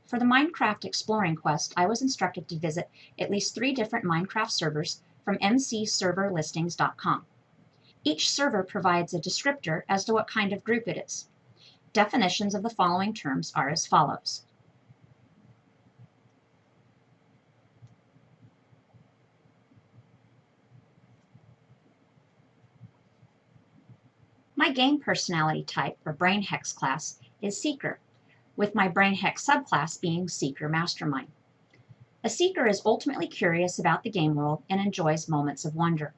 For the Minecraft Exploring quest, I was instructed to visit at least 3 different Minecraft servers from mcserverlistings.com. Each server provides a descriptor as to what kind of group it is. Definitions of the following terms are as follows. My game personality type, or BrainHex class, is Seeker, with my BrainHex subclass being Seeker Mastermind. A Seeker is ultimately curious about the game world and enjoys moments of wonder.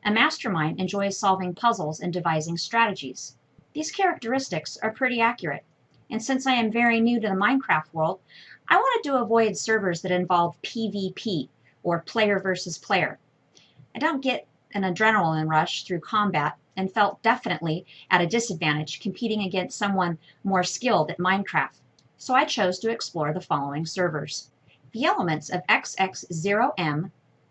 A Mastermind enjoys solving puzzles and devising strategies. These characteristics are pretty accurate, and since I am very new to the Minecraft world, I wanted to avoid servers that involve PvP, or player versus player. I don't get an adrenaline rush through combat and felt definitely at a disadvantage competing against someone more skilled at Minecraft, so I chose to explore the following servers. The elements of XX0M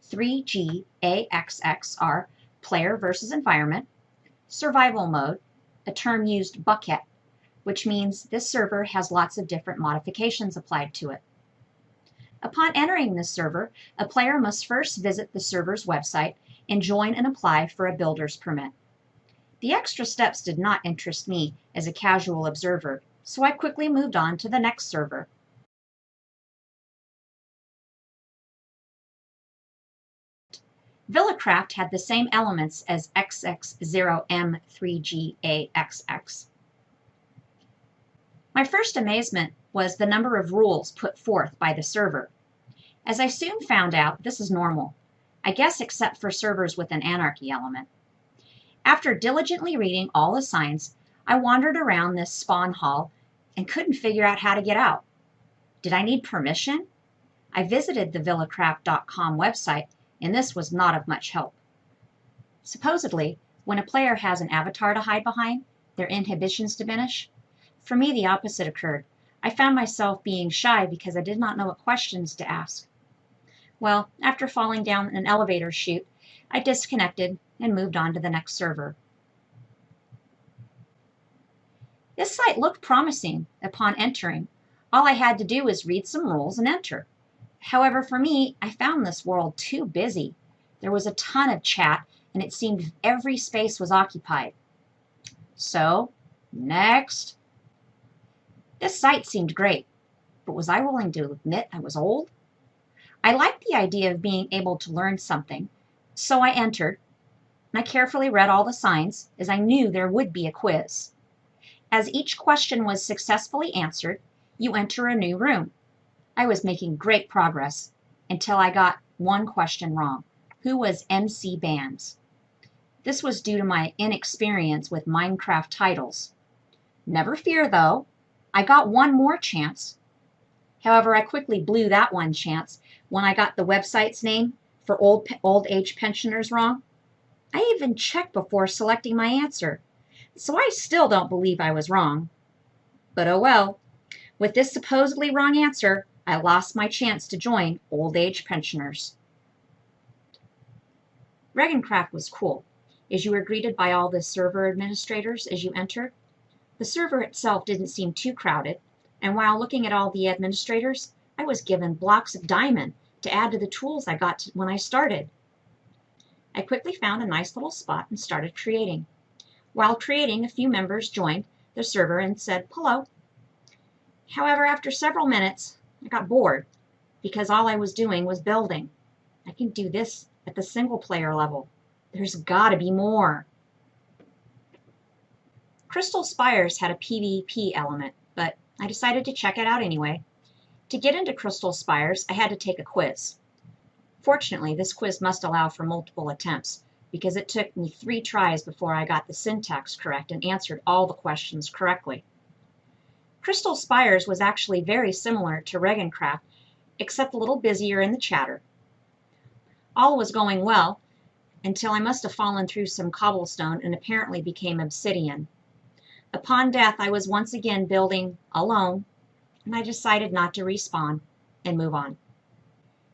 3GAXX are player versus environment, survival mode, a term used bucket, which means this server has lots of different modifications applied to it. Upon entering this server, a player must first visit the server's website and join and apply for a builder's permit. The extra steps did not interest me as a casual observer, so I quickly moved on to the next server. Villacraft had the same elements as XX0M3GAXX. My first amazement was the number of rules put forth by the server. As I soon found out, this is normal, I guess except for servers with an anarchy element. After diligently reading all the signs, I wandered around this spawn hall and couldn't figure out how to get out. Did I need permission? I visited the villacraft.com website, and this was not of much help. Supposedly, when a player has an avatar to hide behind, their inhibitions diminish. For me, the opposite occurred. I found myself being shy because I did not know what questions to ask. Well, after falling down an elevator chute, I disconnected and moved on to the next server. This site looked promising upon entering. All I had to do was read some rules and enter. However, for me, I found this world too busy. There was a ton of chat, and it seemed every space was occupied. So, next. This site seemed great, but was I willing to admit I was old? I liked the idea of being able to learn something, so I entered, and I carefully read all the signs as I knew there would be a quiz. As each question was successfully answered, you enter a new room. I was making great progress until I got one question wrong. Who was MC Bands? This was due to my inexperience with Minecraft titles. Never fear though, I got one more chance. However, I quickly blew that one chance when I got the website's name for old age pensioners wrong. I even checked before selecting my answer, so I still don't believe I was wrong. But oh well, with this supposedly wrong answer, I lost my chance to join old age pensioners. Regencraft was cool, as you were greeted by all the server administrators as you entered. The server itself didn't seem too crowded, and while looking at all the administrators, I was given blocks of diamond to add to the tools I got when I started. I quickly found a nice little spot and started creating. While creating, a few members joined the server and said hello. However, after several minutes, I got bored because all I was doing was building. I can do this at the single player level. There's gotta be more. Crystal Spires had a PvP element, but I decided to check it out anyway. To get into Crystal Spires, I had to take a quiz. Fortunately, this quiz must allow for multiple attempts because it took me 3 tries before I got the syntax correct and answered all the questions correctly. Crystal Spires was actually very similar to Regencraft, except a little busier in the chatter. All was going well until I must have fallen through some cobblestone and apparently became obsidian. Upon death, I was once again building alone, and I decided not to respawn and move on.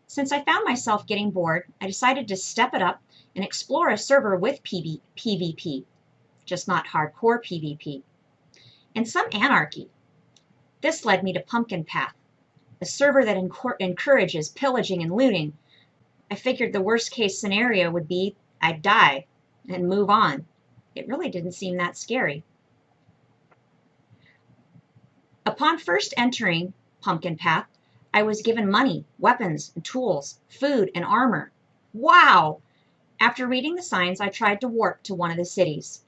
Since I found myself getting bored, I decided to step it up and explore a server with PvP, just not hardcore PvP, and some anarchy. This led me to Pumpkin Path, a server that encourages pillaging and looting. I figured the worst case scenario would be I'd die and move on. It really didn't seem that scary. Upon first entering Pumpkin Path, I was given money, weapons and tools, food and armor. Wow! After reading the signs, I tried to warp to one of the cities.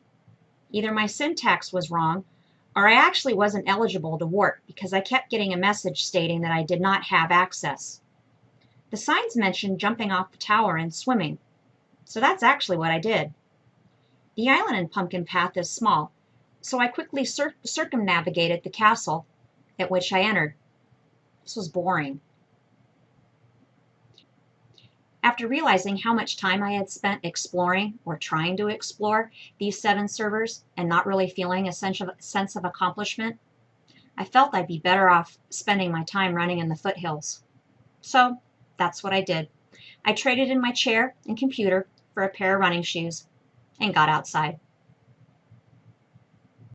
Either my syntax was wrong, or I actually wasn't eligible to warp because I kept getting a message stating that I did not have access. The signs mentioned jumping off the tower and swimming, so that's actually what I did. The island in Pumpkin Path is small, so I quickly circumnavigated the castle at which I entered. This was boring. After realizing how much time I had spent exploring or trying to explore these 7 servers and not really feeling a sense of accomplishment, I felt I'd be better off spending my time running in the foothills. So that's what I did. I traded in my chair and computer for a pair of running shoes and got outside.